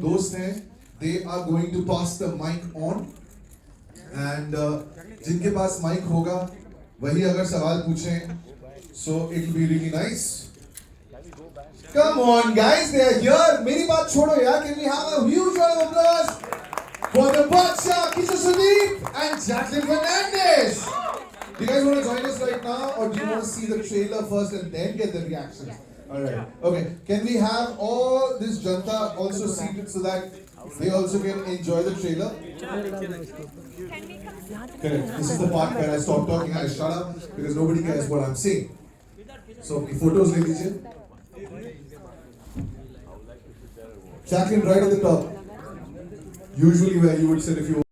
दोस्त हैं, they are going to pass the mic on and जिनके पास mic होगा वही अगर सवाल पूछें, so it will be really nice. Come on guys, they are here. मेरी बात छोड़ो यार, can we have a huge round of applause for the Kichcha, Kichcha Sudeepa and Jacqueline Fernandez. Do you guys want to join us right now, or do you want to see the trailer first and then get the reactions? Alright, okay. Can we have all this janta also seated so that they also can enjoy the trailer? Correct. This is the part where I stop talking and I shut up because nobody cares what I'm saying. So, photos le lijiye. Jacqueline, right at the top. Usually where you would sit if you...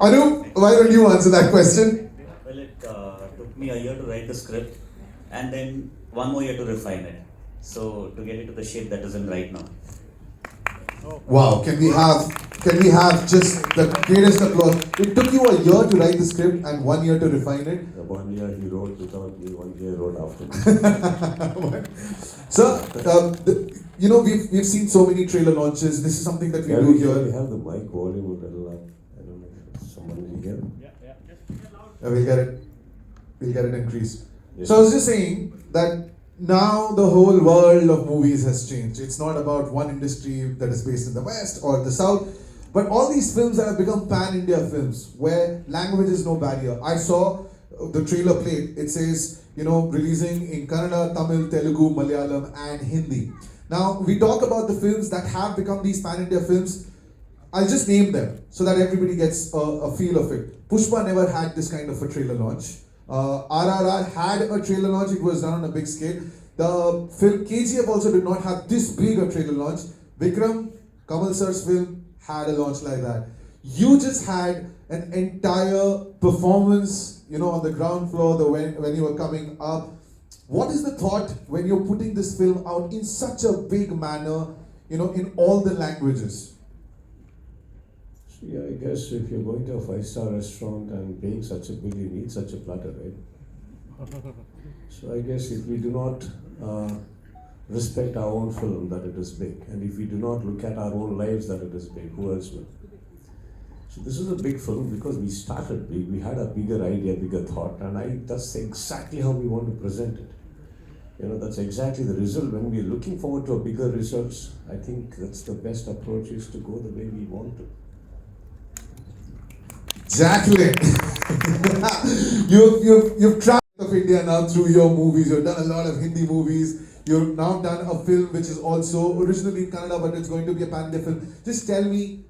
Anu, why don't you answer that question? Well, it took me a year to write the script and then one more year to refine it. So to get it to the shape that is in right now. Wow, can we have just the greatest applause? It took you a year to write the script and 1 year to refine it. 1 year he wrote without me, 1 year wrote after. So, you know, we've seen so many trailer launches. This is something that we do here. We have the mic volume a little up. I don't know if someone will hear. We'll get it increased. Yes. So I was just saying that now the whole world of movies has changed. It's not about one industry that is based in the West or the South, but all these films that have become pan-India films where language is no barrier. I saw the trailer played. It says, you know, releasing in Kannada, Tamil, Telugu, Malayalam and Hindi. Now, we talk about the films that have become these pan-India films. I'll just name them so that everybody gets a feel of it. Pushpa never had this kind of a trailer launch. RRR had a trailer launch. It was done on a big scale. The film KGF also did not have this big a trailer launch. Vikram, Kamal sir's film, had a launch like that. You just had an entire performance, you know, on the ground floor when you were coming up. What is the thought when you're putting this film out in such a big manner, you know, in all the languages? Yeah, I guess if you're going to a 5-star restaurant and paying such a bill, you need such a platter, right? So I guess if we do not respect our own film, that it is big, and if we do not look at our own lives, that it is big, who else will? So this is a big film because we started big, we had a bigger idea, bigger thought, and that's exactly how we want to present it. You know, that's exactly the result. When we're looking forward to a bigger results, I think that's the best approach, is to go the way we want to. Jacqueline, you've traveled of India now through your movies. You've done a lot of Hindi movies. You've now done a film which is also originally in Kannada, but it's going to be a pan-India film. Just tell me,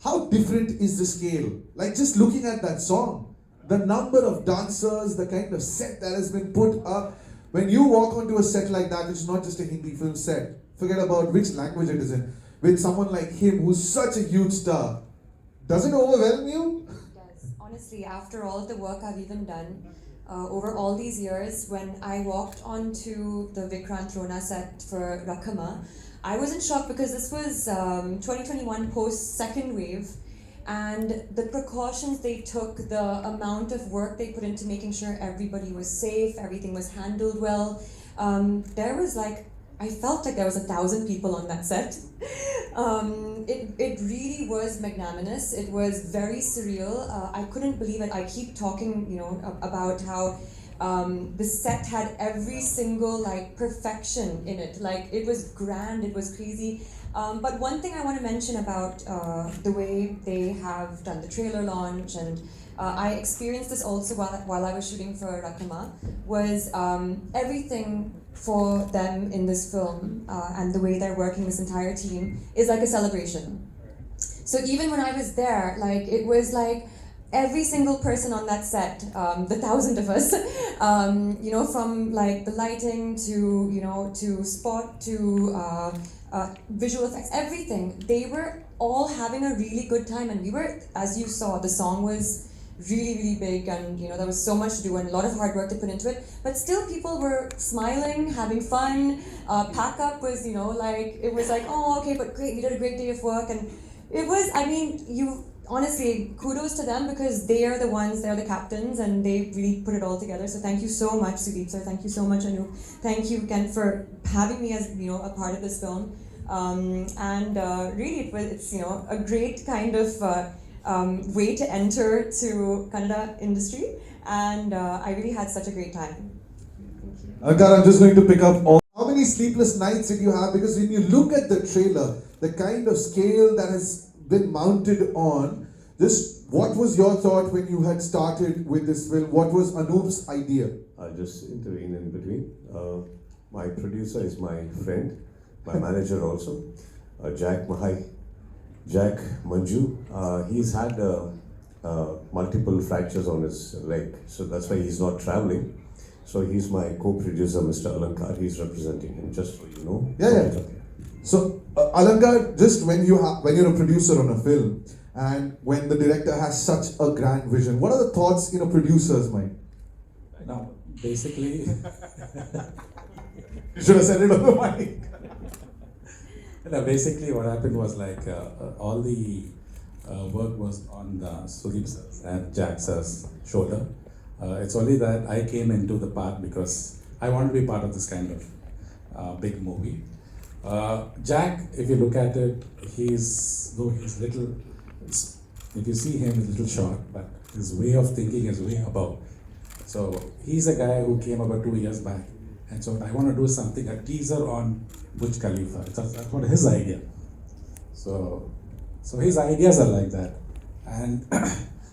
how different is the scale? Like just looking at that song, the number of dancers, the kind of set that has been put up. When you walk onto a set like that, it's not just a Hindi film set. Forget about which language it is in. With someone like him, who's such a huge star, does it overwhelm you? Honestly, after all the work I've even done over all these years, when I walked onto the VIKRANT RONA set for Rakama, I was in shock because this was 2021 post-second wave, and the precautions they took, the amount of work they put into making sure everybody was safe, everything was handled well. There was like, I felt like there was 1,000 people on that set. It really was magnanimous. It was very surreal. I couldn't believe it. I keep talking, you know, about how the set had every single like perfection in it. Like it was grand, it was crazy. But one thing I want to mention about the way they have done the trailer launch, and I experienced this also while I was shooting for Rakama, was everything for them in this film and the way they're working, this entire team, is like a celebration. So even when I was there, like it was like every single person on that set, the 1,000 of us, you know, from like the lighting to, you know, to spot to visual effects, everything, they were all having a really good time, and we were, as you saw, the song was really big, and you know there was so much to do and a lot of hard work to put into it, but still people were smiling, having fun. Pack up was, you know, like it was like, oh okay, but great, we did a great day of work, and it was, I mean, you honestly, kudos to them because they are the ones, they're the captains, and they really put it all together. So thank you so much, Sudeep sir, thank you so much, Anu, thank you again for having me as, you know, a part of this film. Really, it's a great kind of way to enter to Kannada industry, and I really had such a great time. Ankar, I'm just going to pick up all. How many sleepless nights did you have? Because when you look at the trailer, the kind of scale that has been mounted on, just what was your thought when you had started with this film? What was Anoop's idea? I'll just intervene in between. My producer is my friend, my manager also, Jack Manju. He's had multiple fractures on his leg, so that's why he's not traveling. So he's my co-producer, Mr. Alankar. He's representing him, just so you know. Yeah. So Alankar, just when you're a producer on a film, and when the director has such a grand vision, what are the thoughts in a producer's mind? Now, basically, You should have said it on the mic. basically what happened was like all the work was on Sudeep sir's and Jack sir's shoulder. It's only that I came into the part because I want to be part of this kind of big movie. Jack, if you look at it, he's little, if you see him, he's a little short, but his way of thinking is way above. So he's a guy who came about 2 years back, and so I want to do something, a teaser on Burj Khalifa. That's what his idea. So his ideas are like that. And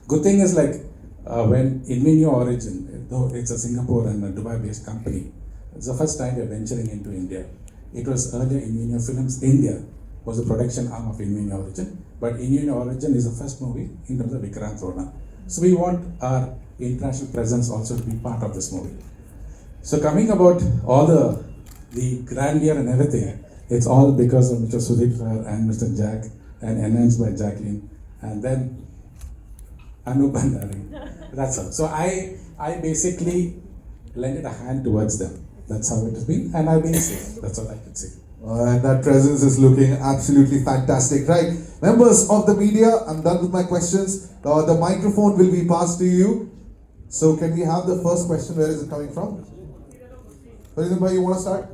good thing is like when Invenio Origin, though it's a Singapore and a Dubai-based company, it's the first time we're venturing into India. It was earlier Invenio Films India was the production arm of Invenio Origin, but Invenio Origin is the first movie in terms of VIKRANT RONA. So we want our international presence also to be part of this movie. So coming about all the grandeur and everything, it's all because of Mr. Sudeep sir and Mr. Jack, and enhanced by Jacqueline, and then Anoop Bhandari. That's all. So I basically lended a hand towards them. That's how it has been, and I've been safe. That's all I can say. And that presence is looking absolutely fantastic. Right, members of the media, I'm done with my questions. The microphone will be passed to you. So can we have the first question? Where is it coming from? Faridun, you want to start?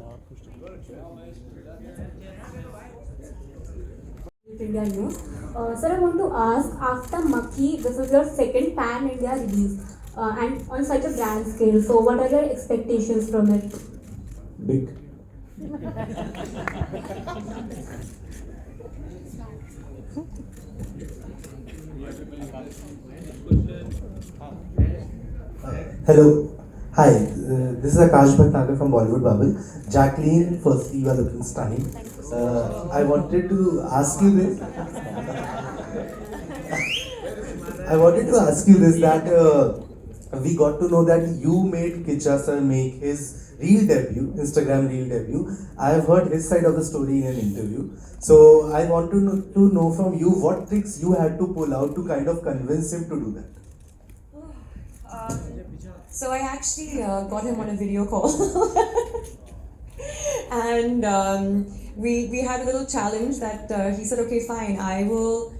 India News. Sir, I want to ask, after Makki, this is your second pan-India release and on such a grand scale. So what are your expectations from it? Big. Hello. Hi, this is Akash Bhattacharya from Bollywood Bubble. Jacqueline, firstly, you are looking stunning. I wanted to ask you this. That we got to know that you made Kichcha sir make his reel debut, Instagram reel debut. I have heard his side of the story in an interview. So I want to know from you what tricks you had to pull out to kind of convince him to do that. So I actually got him on a video call, and we had a little challenge that he said, okay, fine, I will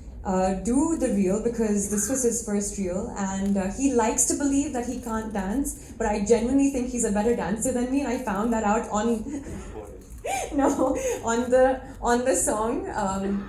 do the reel because this was his first reel, and he likes to believe that he can't dance, but I genuinely think he's a better dancer than me, and I found that out on on the song,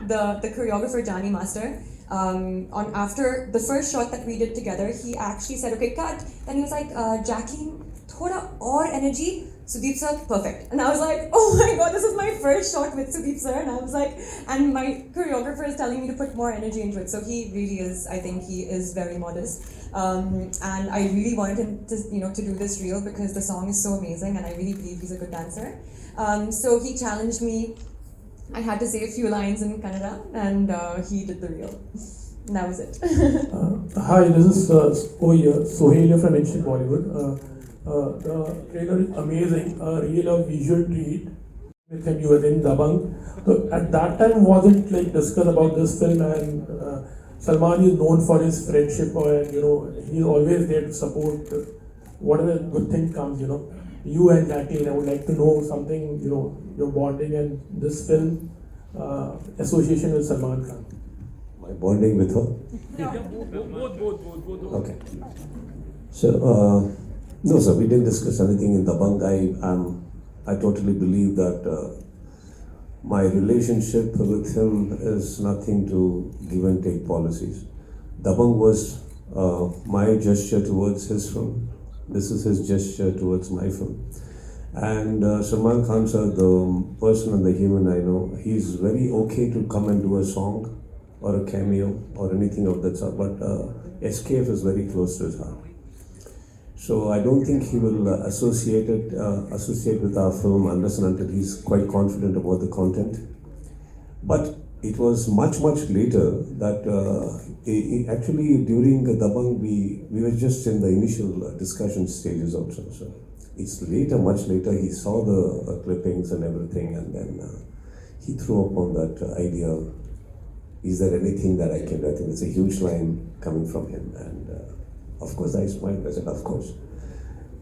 the choreographer Jani Master. After the first shot that we did together, he actually said, okay, cut. Then he was like, Jacqueline, thoda aur energy. Sudeep sir, perfect. And I was like, oh my god, this is my first shot with Sudeep sir. And I was like, and my choreographer is telling me to put more energy into it. So he really is, I think he is very modest. And I really wanted him to do this reel because the song is so amazing and I really believe he's a good dancer. So he challenged me. I had to say a few lines in Kannada, and he did the reel. And that was it. Hi, this is Sohail from Ancient Bollywood. The trailer is amazing, really a visual treat. With him, you were in Dabang. So at that time, was it like discussed about this film? And Salman is known for his friendship, and he's always there to support whatever good thing comes. You and Jacqueline, I would like to know something, your bonding and this film association with Salman Khan. My bonding with her? Both. Okay. So, no sir, we didn't discuss anything in Dabang. I totally believe that My relationship with him is nothing to give and take policies. Dabang was my gesture towards his film. This is his gesture towards my film. And Salman Khan sir, the person and the human I know, he's very okay to come and do a song or a cameo or anything of that sort, but SKF is very close to his heart. So I don't think he will associate with our film unless and until he's quite confident about the content. But it was much later that actually during Dabang we were just in the initial discussion stages also. So it's later, much later, he saw the clippings and everything, and then he threw up on that idea. Is there anything that I can do? I think it's a huge line coming from him, and of course I smiled. I said, of course.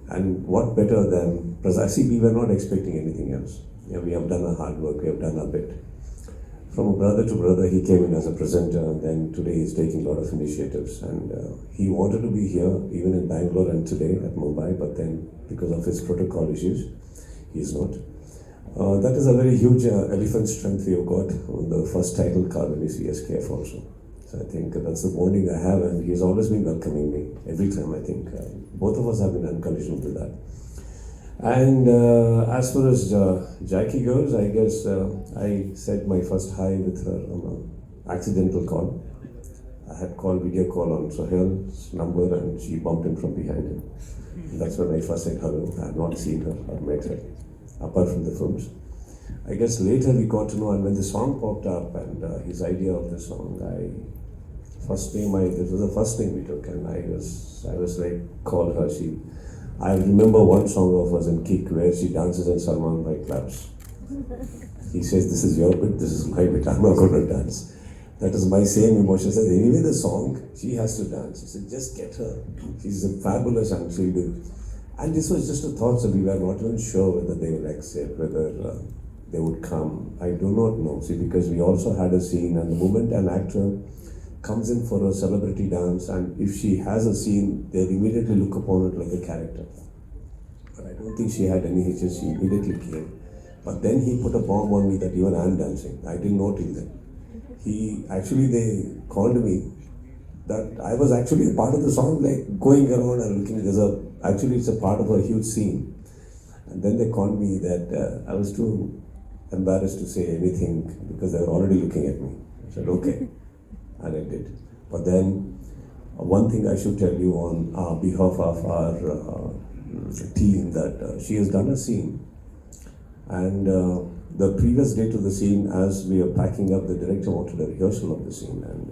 And what better than see, we were not expecting anything else. Yeah, we have done our hard work. We have done our bit. From a brother to brother, he came in as a presenter, and then today he's taking a lot of initiatives. And he wanted to be here, even in Bangalore and today at Mumbai, but then because of his protocol issues, he's not. That is a very huge elephant strength we have got on the first title card when you see SKF also. So I think that's the bonding I have, and he's always been welcoming me every time. I think both of us have been unconditional to that. And as far as Jackie goes, I guess I said my first hi with her on an accidental call. I had called video call on Sohail's number, and she bumped in from behind him. That's when I first said hello. I had not seen her or met her, apart from the films. I guess later we got to know, and when the song popped up and his idea of the song, this was the first thing we took, and I was like, call her. I remember one song of us in Kick where she dances and Salman Bhai claps. He says, this is your bit, this is my bit, I'm not going to dance. That is my same emotion. I said, anyway, the song, she has to dance. He said, just get her. She's a fabulous and she'll do. And this was just a thought, so we were not even sure whether they would accept, whether they would come. I do not know. See, because we also had a scene, and the moment an actor comes in for a celebrity dance, and if she has a scene, they immediately look upon it like a character. But I don't think she had any hitches. She immediately came. But then he put a bomb on me that even I'm dancing. I didn't know till then. They called me that I was actually a part of the song, like going around and looking. It's a part of a huge scene. And then they called me that I was too embarrassed to say anything because they were already looking at me. I said, okay. And I did. But then, one thing I should tell you on behalf of our team, that she has done a scene, and the previous day to the scene, as we are packing up, the director wanted a rehearsal of the scene, and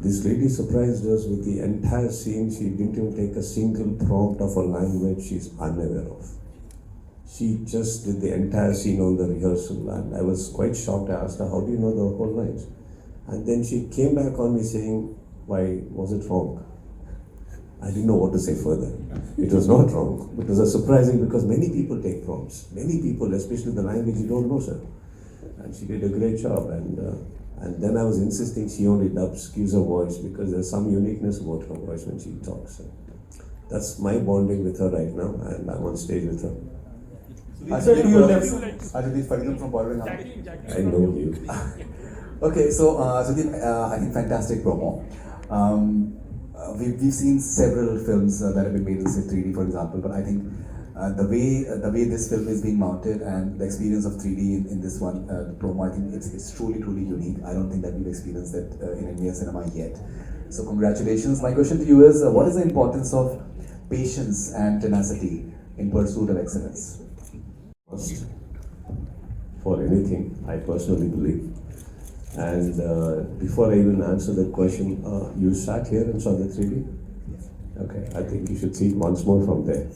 this lady surprised us with the entire scene. She didn't even take a single prompt of a language she's unaware of. She just did the entire scene on the rehearsal, and I was quite shocked. I asked her, how do you know the whole lines? And then she came back on me saying, why was it wrong? I didn't know what to say further. It was not wrong. It was surprising because many people take prompts. Many people, especially the language you don't know, sir. And she did a great job. And then I was insisting she only dubs, cues her voice, because there's some uniqueness about her voice when she talks. So that's my bonding with her right now, and I'm on stage with her. Ajit Fadilam from Bollywood. I know you. Okay, so Sudeep, I think fantastic promo. We've seen several films that have been made in 3D, for example, but I think the way this film is being mounted and the experience of 3D in this one, the promo, I think it's truly unique. I don't think that we've experienced that in Indian cinema yet. So congratulations. My question to you is, what is the importance of patience and tenacity in pursuit of excellence? For anything, I personally believe. And before I even answer that question, you sat here and saw the 3D? Okay, I think you should see it once more from there.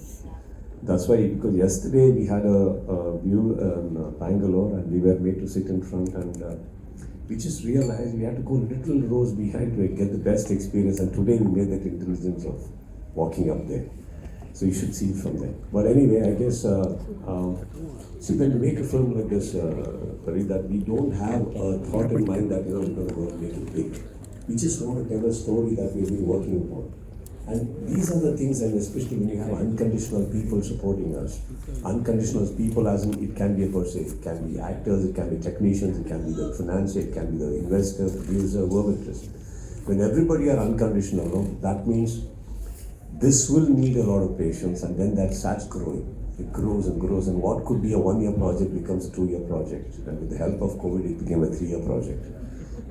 That's why, because yesterday we had a view in Bangalore, and we were made to sit in front, and we just realized we had to go little rows behind to get the best experience, and today we made that intelligence of walking up there. So you should see it from there. But anyway, I guess, see, when you make a film like this, that we don't have a thought in mind that, we're going to go and make it big. We just want to tell a story that we've been working upon. And these are the things, and especially when you have unconditional people supporting us. Unconditional people, as in it can be a person, it can be actors, it can be technicians, it can be the financier, it can be the investor, producer, whoever it is. When everybody are unconditional, no, that means this will need a lot of patience, and then that starts growing. It grows and grows, and what could be a 1-year project becomes a 2-year project. And with the help of COVID, it became a 3-year project.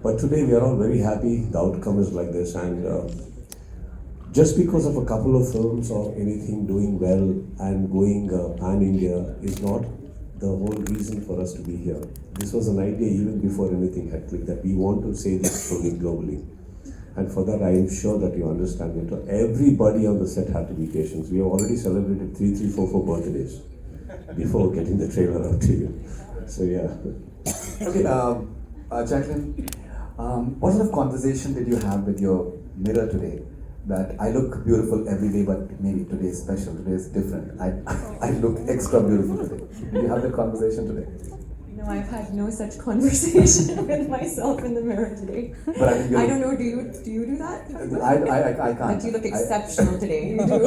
But today we are all very happy. The outcome is like this, and just because of a couple of films or anything doing well and going pan-India is not the whole reason for us to be here. This was an idea even before anything had clicked, that we want to say this story globally. And for that, I am sure that you understand it. Everybody on the set had to be patient. We have already celebrated 3, 3, 4, 4 birthdays before getting the trailer out to you. So yeah. Okay, Jacqueline, what sort of conversation did you have with your mirror today? That I look beautiful every day, but maybe today is special, today is different. I look extra beautiful today. Did you have that conversation today? No, I've had no such conversation with myself in the mirror today. But I think I don't know, do you do that? I can't. But you look exceptional today. You do.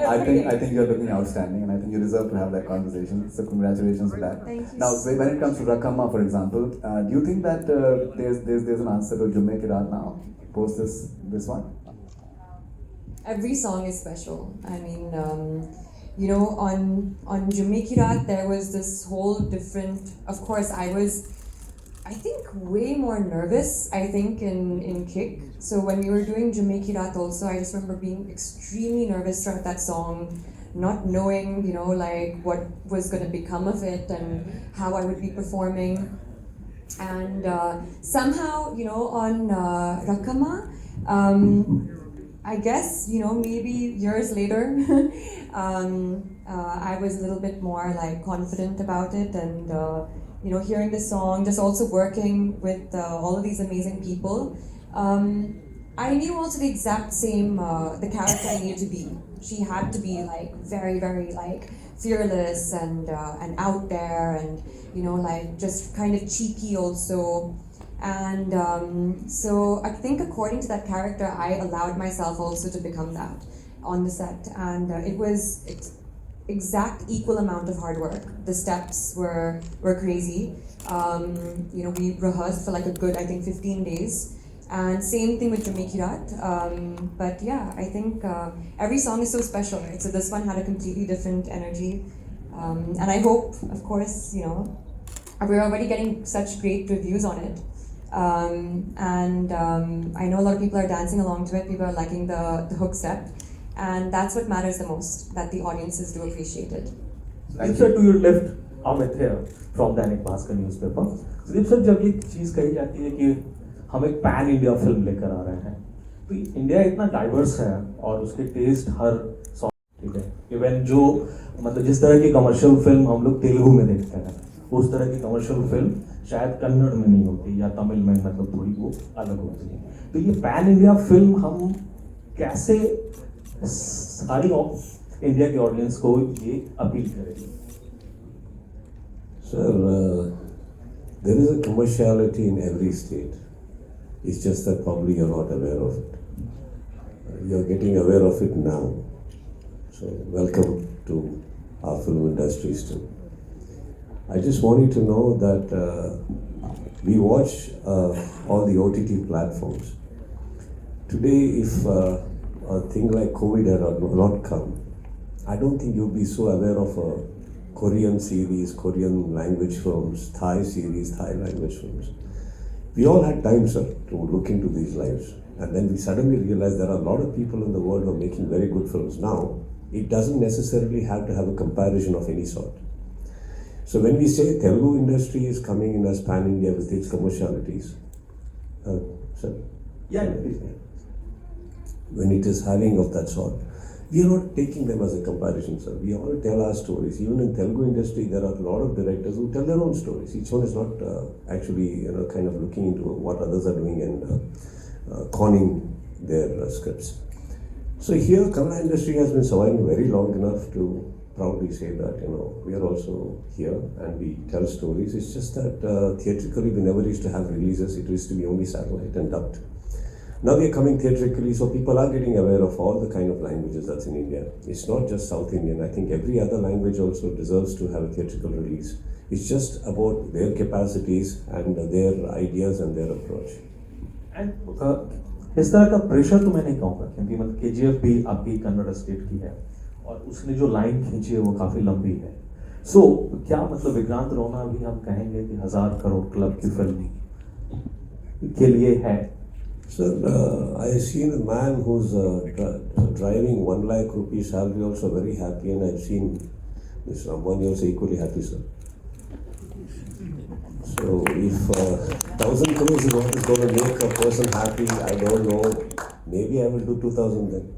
I think you're looking outstanding, and I think you deserve to have that conversation. So congratulations for that. Thank you. Now, when it comes to Rakama, for example, do you think that there's an answer to Jumme Ki Raat now post this one? Every song is special. I mean, you know, on Jumme Ki Raat, there was this whole different. Of course, I think, way more nervous. I think in Kick. So when we were doing Jumme Ki Raat, also, I just remember being extremely nervous throughout that song, not knowing, you know, like what was going to become of it and how I would be performing. And somehow, you know, on Rakama. I guess, you know, maybe years later, I was a little bit more like confident about it, and you know, hearing the song, just also working with all of these amazing people. I knew also the exact same, the character I needed to be. She had to be like very, very like fearless and out there, and you know, like just kind of cheeky also. And so I think according to that character, I allowed myself also to become that on the set. And it's exact equal amount of hard work. The steps were crazy. You know, we rehearsed for like a good, I think, 15 days. And same thing with Jumme Ki Raat. But yeah, I think every song is so special, right? So this one had a completely different energy. And I hope, of course, you know, we're already getting such great reviews on it. I know a lot of people are dancing along to it, people are liking the hook step, and that's what matters the most, that the audiences do appreciate it. Sudeep sir, to your left, Amit here from Dainik Bhaskar newspaper. Sudeep sir, जब ये चीज़ कही जाती है कि हम एक pan India film लेकर आ रहे हैं, तो इंडिया इतना डाइवर्स है और उसके टेस्ट हर सॉन्ग ठीक है, इवन जो मतलब जिस तरह की कमर्शियल फिल्म हम लोग तेलुगु में देखते हैं, उस तरह की कमर्शियल फिल्म शायद कन्नड़ में नहीं होती या तमिल में, मतलब थोड़ी वो अलग होती है. तो ये पैन इंडिया फिल्म हम कैसे सारी इंडिया के ऑडियंस को ये अपील करेगी? Sir, there is a commerciality in every state. It's just that probably you're not aware of it. You're getting aware of it now. So welcome to our film industries too. I just want you to know that we watch all the OTT platforms. Today, if a thing like COVID had not come, I don't think you'll be so aware of Korean series, Korean language films, Thai series, Thai language films. We all had time, sir, to look into these lives. And then we suddenly realized there are a lot of people in the world who are making very good films. Now, it doesn't necessarily have to have a comparison of any sort. So when we say Telugu industry is coming in as pan-India with its commercialities, sir? Yeah, please. When it is having of that sort, we are not taking them as a comparison, sir. We all tell our stories. Even in Telugu industry, there are a lot of directors who tell their own stories. Each one is not actually, kind of looking into what others are doing and conning their scripts. So here, Kannada industry has been surviving very long enough to proudly say that, we are also here and we tell stories. It's just that theatrically we never used to have releases. It used to be only satellite and dubbed. Now we are coming theatrically, so people are getting aware of all the kind of languages that's in India. It's not just South Indian. I think every other language also deserves to have a theatrical release. It's just about their capacities and their ideas and their approach. And इस तरह का pressure तो मैं नहीं कहूँगा, क्योंकि मतलब KGF भी आपकी कन्नड़ स्टेट की है और उसने जो लाइन खींची है वो काफ़ी लंबी है. सो क्या मतलब विक्रांत रोना भी हम कहेंगे कि 1000 करोड़ क्लब की फिल्म के लिए है? Sir, I have seen a man who's driving 1 lakh rupees salary also very happy, and I've seen Mr. Ambani also equally happy, sir. So if 1,000 crores is what is going to make a person happy, I don't know. Maybe I will do 2,000 then.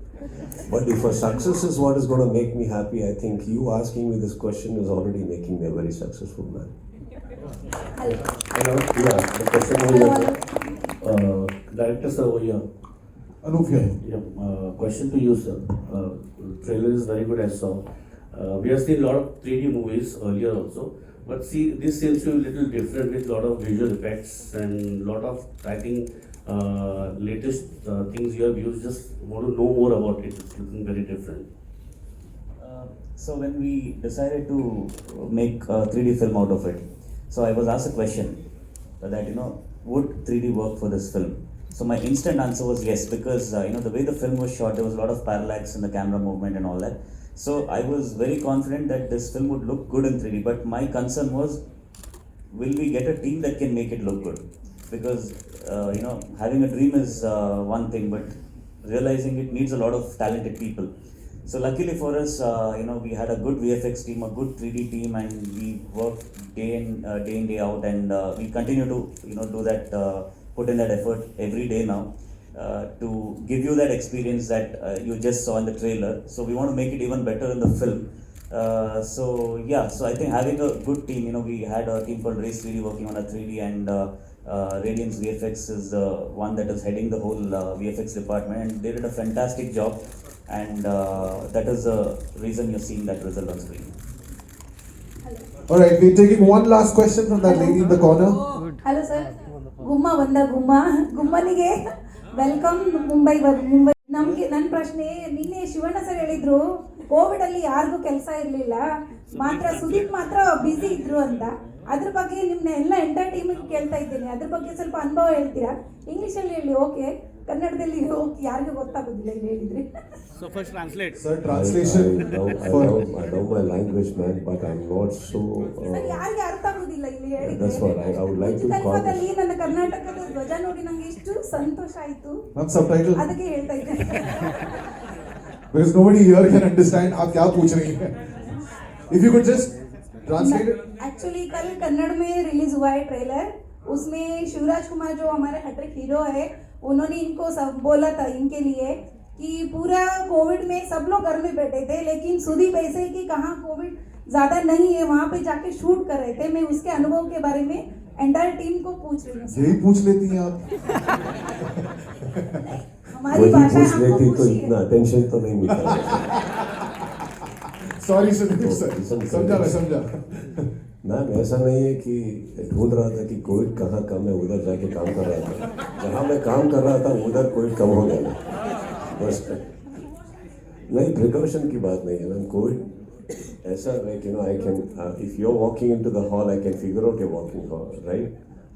But if a success is what is going to make me happy, I think you asking me this question is already making me a very successful man. Hello. Yeah, the question is director sir over here. Anup here. Yeah, question to you, sir. Trailer is very good, I saw. We have seen a lot of 3D movies earlier also, but see, this seems to be a little different with a lot of visual effects and a lot of, I think, latest things you have used. Just want to know more about it. It's looking very different. So when we decided to make a 3D film out of it, so I was asked a question that, would 3D work for this film? So my instant answer was yes, because the way the film was shot, there was a lot of parallax in the camera movement and all that. So I was very confident that this film would look good in 3D, but my concern was, will we get a team that can make it look good? Because having a dream is one thing, but realizing it needs a lot of talented people. So luckily for us, we had a good VFX team, a good 3D team, and we worked day in day out, and we continue to do that, put in that effort every day now to give you that experience that you just saw in the trailer. So we want to make it even better in the film. So I think having a good team, we had a team called Race 3D working on a 3D, and Radiance VFX is the one that is heading the whole VFX department, and they did a fantastic job. And that is the reason you're seeing that result on screen. All right, we're taking one last question from that lady in the corner. Hello sir. Gumma Vanda Gumma. Gummanige welcome Mumbai. ನಮಗೆ ನನ್ನ ಪ್ರಶ್ನೆ, ನಿನ್ನೆ Shivanna sir ಹೇಳಿದ್ರು Covid ಅಲ್ಲಿ ಯಾರಿಗೂ ಕೆಲಸ ಇರಲಿಲ್ಲ, ಮಾತ್ರ ಸುದೀಪ್ ಮಾತ್ರ ಬ್ಯುಸಿ ಇದ್ರು ಅಂತ. ಅದ್ರ ಬಗ್ಗೆ ನಿಮ್ಮನ್ನ ಎಲ್ಲ ಎಂಟರ್ ಟೀಮಿಗೆ ಕೇಳ್ತಾ ಇದ್ದೀನಿ, ಅದ್ರ ಬಗ್ಗೆ ಸ್ವಲ್ಪ ಅನುಭವ ಹೇಳ್ತೀರಾ? ಇಂಗ್ಲೀಷಲ್ಲಿ ಹೇಳಿ, ಓಕೆ, ಕನ್ನಡದಲ್ಲಿ ಓಕೆ, ಯಾರಿಗೂ ಗೊತ್ತಾಗೋದಿಲ್ಲ ಇಲ್ಲಿ ಹೇಳಿದ್ರಿ. So first translate. Sir, translation. I know my language, man, but I'm not so. ಯಾರಿಗೆ ಅರ್ಥ ಆಗೋದಿಲ್ಲ ಇಲ್ಲಿ ಹೇಳಿದ್ರೆ. That's what I would like to call. ಕನ್ನಡದಲ್ಲಿ ನನ್ನ ಕರ್ನಾಟಕದ ಧ್ವಜ ನೋಡಿ ನಂಗೆ ಎಷ್ಟು ಸಂತೋಷ ಆಯ್ತು. Not subtitle. ಅದಕ್ಕೆ ಹೇಳ್ತಾ ಇದ್ದೀನಿ. Because nobody here can understand आप क्या पूछ रही हैं. If you could just translate it. Actually कल कन्नड़ में रिलीज हुआ है ट्रेलर, उसमें शिवराज कुमार जो हमारे हैट्रिक हीरो है, उन्होंने इनको सब बोला था इनके लिए कि पूरा कोविड में सब लोग घर में बैठे थे, लेकिन सुदीप ऐसे ही कि कहाँ कोविड ज़्यादा नहीं है वहाँ पे जाके शूट कर रहे थे. मैं उसके अनुभव के बारे में एंटायर टीम को पूछ रही हूँ. यही पूछ लेती हैं आप. हमारी भाषा पूछ हमको लेती तो पूछिए. इतना अटेंशन तो नहीं मिलता. Sorry सुदीप सर, समझा मैं समझा. मैम ऐसा नहीं है कि ढूंढ रहा था कि कोविड कहाँ कम है, उधर जाके काम कर रहा था. जहाँ मैं काम कर रहा था उधर कोविड कम हो गया. बस नहीं, प्रिकॉशन की बात नहीं है मैम. कोविड ऐसा like I can, if you are walking into the hall I can figure out your walking hall, right?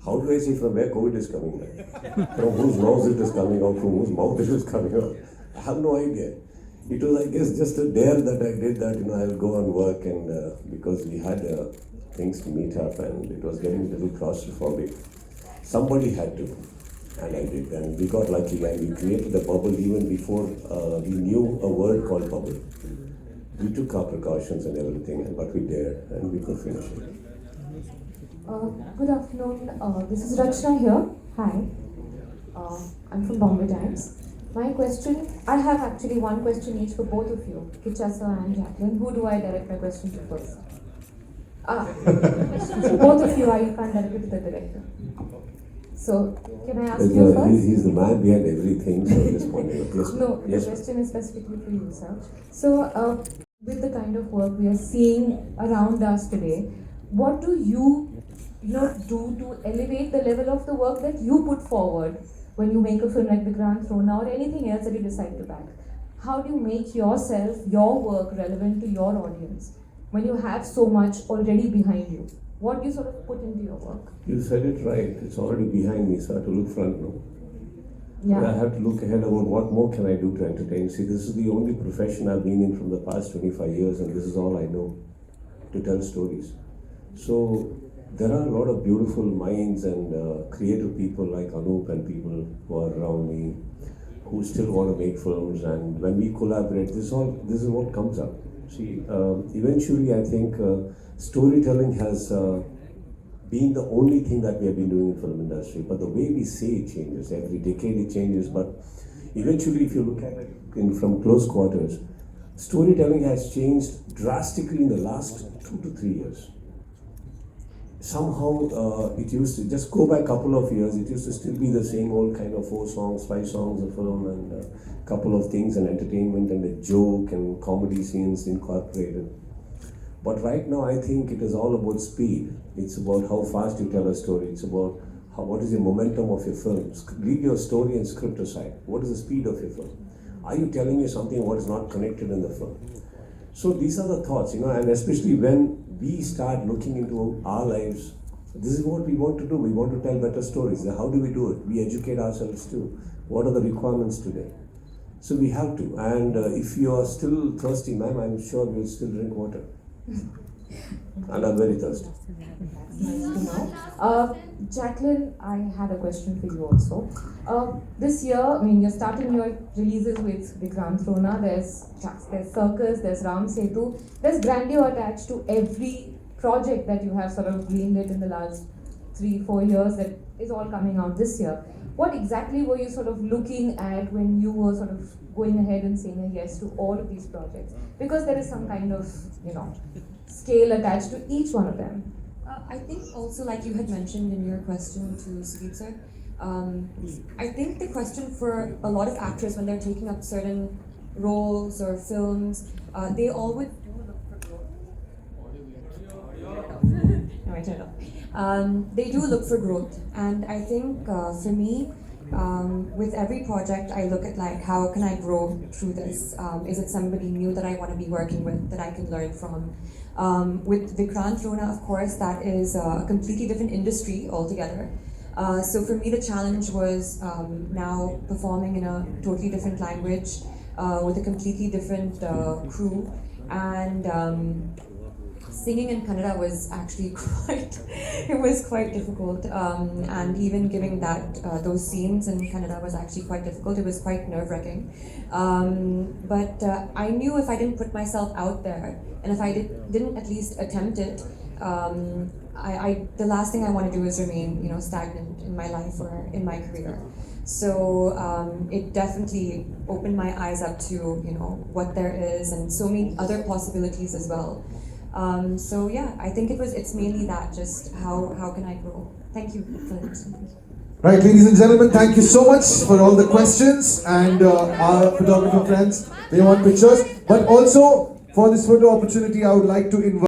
How do I see from where COVID is coming out? From whose nose it is coming out, from whose mouth it is coming out? I have no idea. It was, I guess, just a dare that I did that, I will go and work, and because we had things to meet up and it was getting a little claustrophobic. Somebody had to, and I did, and we got lucky and we created a bubble even before we knew a word called bubble. We took our precautions and everything, but we dared and we could finish it. Good afternoon, this is Rachna here. Hi, I'm from Bombay Times. My question, I have actually one question each for both of you, Kichcha sir and Jacqueline. Who do I direct my question to first? So both of you, I can't direct it to the director. So, can I ask you first? He's the man behind everything, so this point. Yes, no, yes, the question is specifically for you, sir. So, with the kind of work we are seeing around us today, what do you do to elevate the level of the work that you put forward when you make a film like VIKRANT RONA or anything else that you decide to back? How do you make yourself, your work relevant to your audience when you have so much already behind you? What do you sort of put into your work? You said it right. It's already behind me, so I have to look front now. Yeah. I have to look ahead about what more can I do to entertain. See, this is the only profession I've been in from the past 25 years, and this is all I know, to tell stories. So there are a lot of beautiful minds and creative people like Anup and people who are around me who still want to make films, and when we collaborate, this is what comes up. See, eventually I think storytelling has been the only thing that we have been doing in film industry, but the way we say it changes. Every decade it changes, but eventually if you look at it from close quarters, storytelling has changed drastically in the last 2 to 3 years. Somehow it used to, just go back a couple of years, it used to still be the same old kind of 4 songs, 5 songs a film, and a couple of things and entertainment and a joke and comedy scenes incorporated. But right now I think it is all about speed. It's about how fast you tell a story. It's about what is the momentum of your film. Leave your story and script aside. What is the speed of your film? Are you telling me something what is not connected in the film? So these are the thoughts, and especially when we start looking into our lives, this is what we want to do. We want to tell better stories. How do we do it? We educate ourselves too. What are the requirements today? So we have to. And if you are still thirsty, ma'am, I'm sure we'll still drink water. And I'm very thirsty. Nice to know. Jacqueline, I had a question for you also. This year, I mean, you're starting your releases with VIKRANT RONA. There's Circus, there's Ram Setu. There's grandeur attached to every project that you have sort of greenlit in the last 3-4 years that is all coming out this year. What exactly were you sort of looking at when you were sort of going ahead and saying a yes to all of these projects? Because there is some kind of, scale attached to each one of them. I think also, like you had mentioned in your question to Sudeep sir, I think the question for a lot of actors when they're taking up certain roles or films, they all would no, I turned off. They do look for growth, and I think for me, with every project, I look at like, how can I grow through this? Is it somebody new that I want to be working with that I can learn from? With VIKRANT RONA, of course, that is a completely different industry altogether. So for me, the challenge was now performing in a totally different language with a completely different crew, and singing in Kannada was actually quite difficult, and even giving those scenes in Kannada was actually quite difficult. It was quite nerve-wracking, but I knew if I didn't put myself out there, and if I didn't at least attempt it, the last thing I want to do is remain, stagnant in my life or in my career. So it definitely opened my eyes up to what there is and so many other possibilities as well. So yeah, I think it's mainly that, just how can I grow. Thank you for listening. Right, ladies and gentlemen, thank you so much for all the questions, and our photographer friends, they want pictures, but also for this photo opportunity, I would like to invite